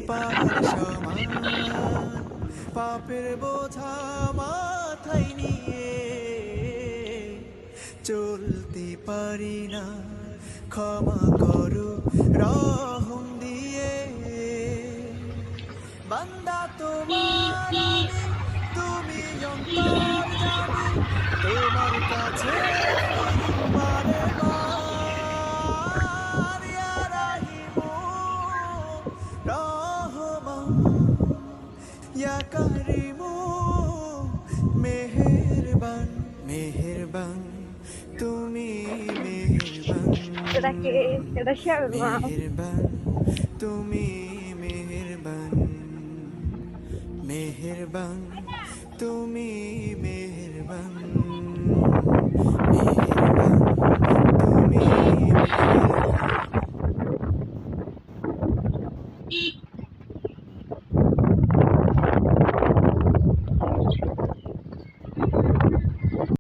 পাহাড় সমান পাপের বোঝা মাথায় নিয়ে চলতে পারি না, ক্ষমা করো রহম দিয়ে। বান্দা তোমার আমি, তুমি অন্তর জানি, তোমার কাছে ফিরি বারে বার। ইয়া রাহিমু রহমান, ইয়া কারিমু মেহেরবান, মেহেরবান তুমি মেহেরবান, এটা কে? এটা শ্যামা। মেহেরবান তুমি মেহেরবান, মেহেরবান তুমি মেহেরবান।